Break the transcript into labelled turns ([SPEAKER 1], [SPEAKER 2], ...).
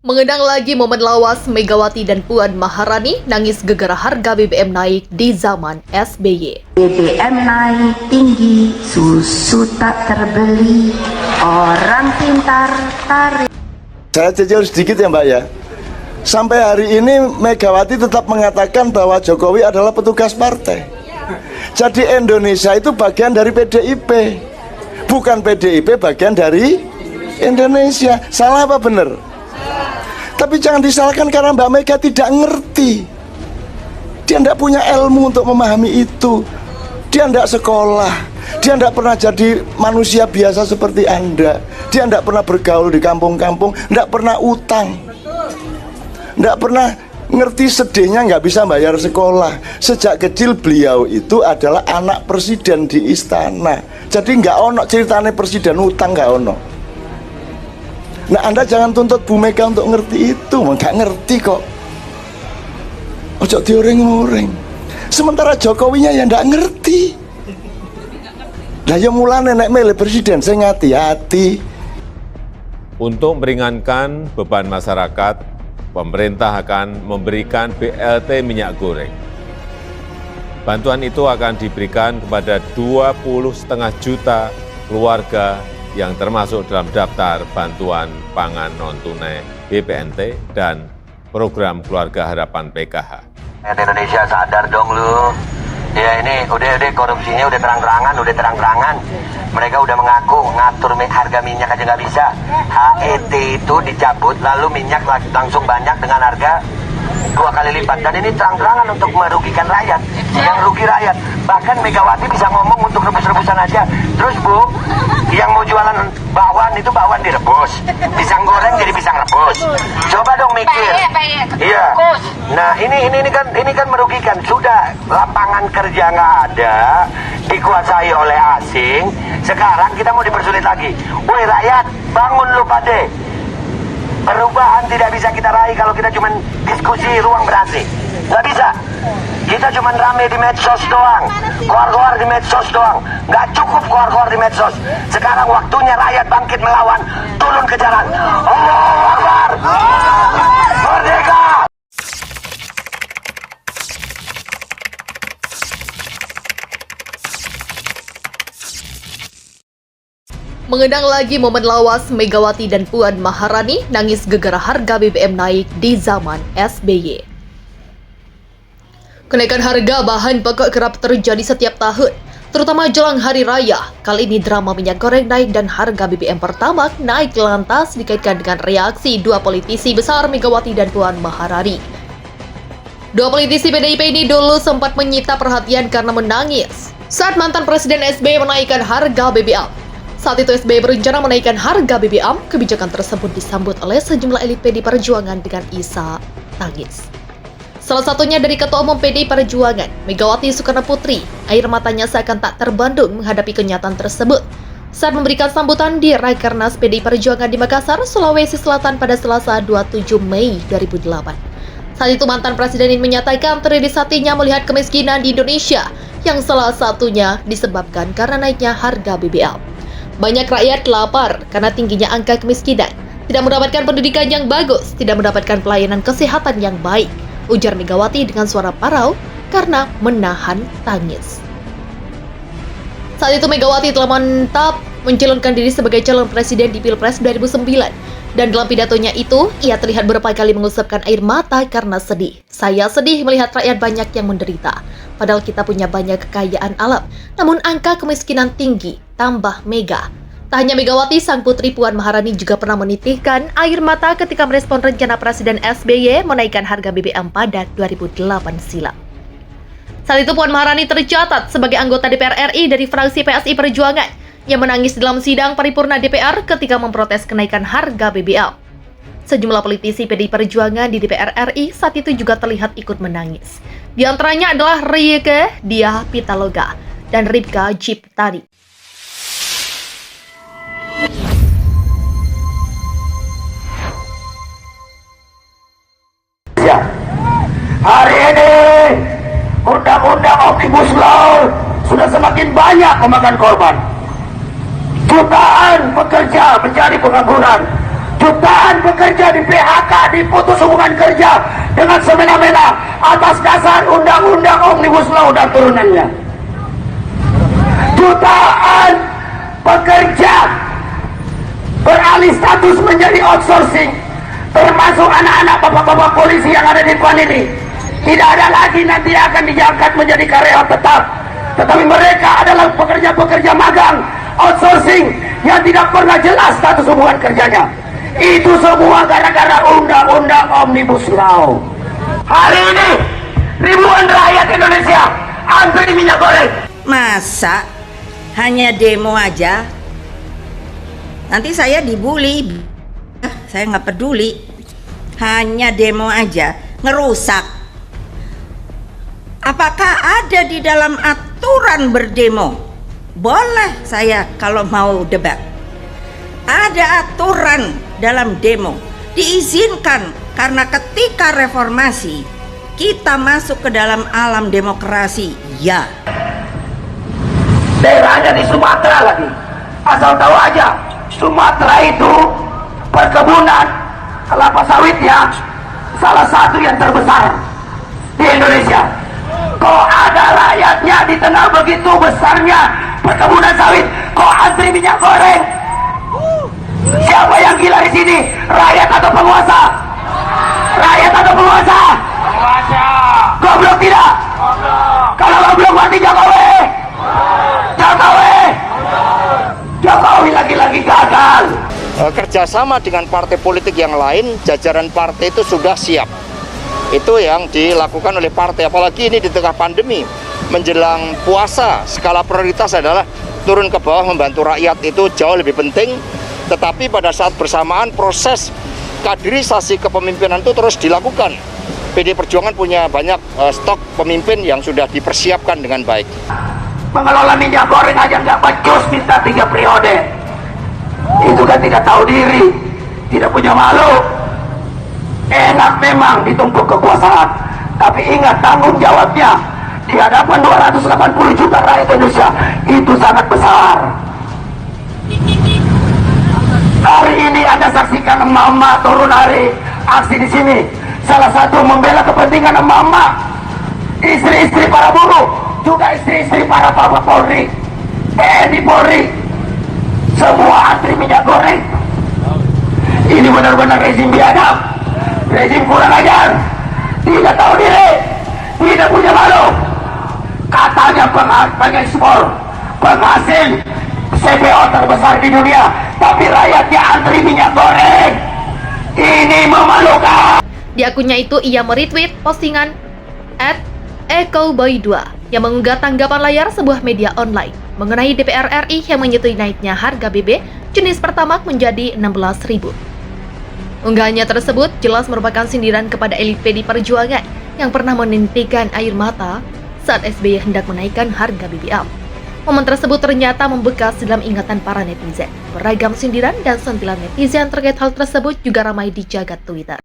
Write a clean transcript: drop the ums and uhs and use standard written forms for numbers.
[SPEAKER 1] Mengenang lagi momen lawas Megawati dan Puan Maharani nangis gegara harga BBM naik di zaman SBY.
[SPEAKER 2] BBM naik tinggi, susu tak terbeli, orang pintar tarik.
[SPEAKER 3] Saya cicil sedikit ya Mbak ya. Sampai hari ini Megawati tetap mengatakan bahwa Jokowi adalah petugas partai. Jadi Indonesia itu bagian dari PDIP. Bukan PDIP bagian dari Indonesia. Salah apa benar? Tapi jangan disalahkan karena Mbak Mega tidak ngerti. Dia tidak punya ilmu untuk memahami itu. Dia tidak sekolah. Dia tidak pernah jadi manusia biasa seperti Anda. Dia tidak pernah bergaul di kampung-kampung. Tidak pernah utang. Tidak pernah ngerti sedihnya nggak bisa bayar sekolah. Sejak kecil beliau itu adalah anak presiden di istana. Jadi nggak ono ceritanya presiden utang, nggak ono. Nah Anda jangan tuntut Bu Mega untuk ngerti itu, nggak ngerti kok. Ojo dioreng-oreng. Sementara Jokowinya ya nggak ngerti. Lah ya mulane nek milih presiden saya hati-hati.
[SPEAKER 4] Untuk meringankan beban masyarakat, pemerintah akan memberikan BLT minyak goreng. Bantuan itu akan diberikan kepada 20,5 juta keluarga yang termasuk dalam daftar bantuan pangan non-tunai BPNT dan program Keluarga Harapan PKH.
[SPEAKER 5] Indonesia sadar dong lu. Ya ini udah korupsinya udah terang-terangan. Mereka udah mengaku ngatur harga minyak aja nggak bisa. HET itu dicabut lalu minyak langsung banyak dengan harga 2 kali lipat. Dan ini terang-terangan untuk merugikan rakyat. Yang rugi rakyat. Bahkan Megawati bisa ngomong untuk rebus-rebusan aja. Terus Bu, yang mau jualan bakwan itu bakwan direbus. Pisang goreng jadi pisang rebus. Coba dong mikir. Iya. Nah ini kan merugikan. Sudah lapangan kerja nggak ada, dikuasai oleh asing. Sekarang kita mau dipersulit lagi. Woi rakyat, bangun lu pade. Perubahan tidak bisa kita raih kalau kita cuma diskusi ruang berasi. Nggak bisa. Kita cuma rame di medsos doang, keluar-keluar di medsos doang. Nggak cukup keluar-keluar di medsos. Sekarang waktunya rakyat bangkit melawan, turun ke jalan. Allahu Akbar! Merdeka!
[SPEAKER 1] Mengenang lagi momen lawas Megawati dan Puan Maharani nangis gegara harga BBM naik di zaman SBY. Kenaikan harga bahan pokok kerap terjadi setiap tahun, terutama jelang hari raya. Kali ini drama minyak goreng naik dan harga BBM Pertamax naik lantas dikaitkan dengan reaksi dua politisi besar Megawati dan Puan Maharani. Dua politisi PDIP ini dulu sempat menyita perhatian karena menangis saat mantan Presiden SBY menaikkan harga BBM. Saat itu SBY berencana menaikkan harga BBM, kebijakan tersebut disambut oleh sejumlah elit PDI Perjuangan dengan isak tangis. Salah satunya dari Ketua Umum PDI Perjuangan, Megawati Soekarnoputri. Air matanya seakan tak terbendung menghadapi kenyataan tersebut saat memberikan sambutan di Rakernas PDI Perjuangan di Makassar, Sulawesi Selatan pada Selasa 27 Mei 2008. Saat itu mantan presiden ini menyatakan teriris hatinya melihat kemiskinan di Indonesia yang salah satunya disebabkan karena naiknya harga BBM. Banyak rakyat lapar karena tingginya angka kemiskinan, tidak mendapatkan pendidikan yang bagus, tidak mendapatkan pelayanan kesehatan yang baik, ujar Megawati dengan suara parau karena menahan tangis. Saat itu Megawati telah mantap mencalonkan diri sebagai calon presiden di Pilpres 2009. Dan dalam pidatonya itu, ia terlihat beberapa kali mengusapkan air mata karena sedih. Saya sedih melihat rakyat banyak yang menderita. Padahal kita punya banyak kekayaan alam. Namun angka kemiskinan tinggi, tambah Mega. Tak hanya Megawati, sang putri Puan Maharani juga pernah menitikkan air mata ketika merespon rencana Presiden SBY menaikkan harga BBM pada 2008 silam. Saat itu Puan Maharani tercatat sebagai anggota DPR RI dari fraksi PSI Perjuangan yang menangis dalam sidang paripurna DPR ketika memprotes kenaikan harga BBM. Sejumlah politisi PDI Perjuangan di DPR RI saat itu juga terlihat ikut menangis. Di antaranya adalah Rieke Diah Pitaloka dan Ripka Ciptadi.
[SPEAKER 5] Hari ini undang-undang Omnibus Law sudah semakin banyak memakan korban. Jutaan pekerja menjadi pengangguran. Jutaan pekerja di PHK, diputus hubungan kerja dengan semena-mena atas dasar undang-undang Omnibus Law dan turunannya. Jutaan pekerja beralih status menjadi outsourcing, termasuk anak-anak bapak-bapak polisi yang ada di depan ini. Tidak ada lagi nanti akan diangkat menjadi karyawan tetap, tetapi mereka adalah pekerja-pekerja magang outsourcing yang tidak pernah jelas status hubungan kerjanya. Itu semua gara-gara undang-undang Omnibus Law. Hari ini ribuan rakyat Indonesia antri minyak goreng.
[SPEAKER 6] Masa hanya demo aja? Nanti saya dibully. Saya nggak peduli. Hanya demo aja, ngerusak. Apakah ada di dalam aturan berdemo? Boleh saya kalau mau debat. Ada aturan dalam demo, diizinkan, karena ketika reformasi kita masuk ke dalam alam demokrasi. Ya,
[SPEAKER 5] Daerahnya di Sumatera lagi. Asal tahu aja, Sumatera itu perkebunan kelapa sawitnya salah satu yang terbesar di Indonesia. Kok ada rakyatnya di tengah begitu besarnya perkebunan sawit, kok antri minyak goreng? Siapa yang gila di sini? Rakyat atau penguasa? Rakyat atau penguasa? Penguasa. Goblok tidak? Kalau goblok berarti Jokowi. Jokowi lagi-lagi gagal.
[SPEAKER 7] Kerjasama dengan partai politik yang lain, jajaran partai itu sudah siap. Itu yang dilakukan oleh partai, apalagi ini di tengah pandemi. Menjelang puasa, skala prioritas adalah turun ke bawah membantu rakyat, itu jauh lebih penting. Tetapi pada saat bersamaan proses kaderisasi kepemimpinan itu terus dilakukan. PD Perjuangan punya banyak stok pemimpin yang sudah dipersiapkan dengan baik.
[SPEAKER 5] Mengelola minyak goreng aja nggak becus, minta 3 periode. Itu kan tidak tahu diri, tidak punya malu. Enak memang ditumpuk kekuasaan, tapi ingat tanggung jawabnya di hadapan 280 juta rakyat Indonesia itu sangat besar. Hari ini Anda saksikan emak-emak turun hari aksi di sini. Salah satu membela kepentingan emak-emak, istri-istri para buruh, juga istri-istri para bapak Polri, TNI Polri, semua antri minyak goreng. Ini benar-benar rezim biadab, rezim kurang ajar, tidak tahu diri, tidak punya malu. Katanya pengekspor, penghasil CPO terbesar di dunia, tapi rakyatnya antri minyak goreng. Ini memalukan.
[SPEAKER 1] Di akunnya itu ia meretweet postingan @ekoboy2 yang mengunggah tanggapan layar sebuah media online mengenai DPR RI yang menyetujui naiknya harga BB jenis Pertamax menjadi 16.000. Unggahannya tersebut jelas merupakan sindiran kepada elit PD Perjuangan yang pernah menintikan air mata saat SBY hendak menaikkan harga BBM. Momen tersebut ternyata membekas dalam ingatan para netizen. Beragam sindiran dan sentilan netizen terkait hal tersebut juga ramai di jagat Twitter.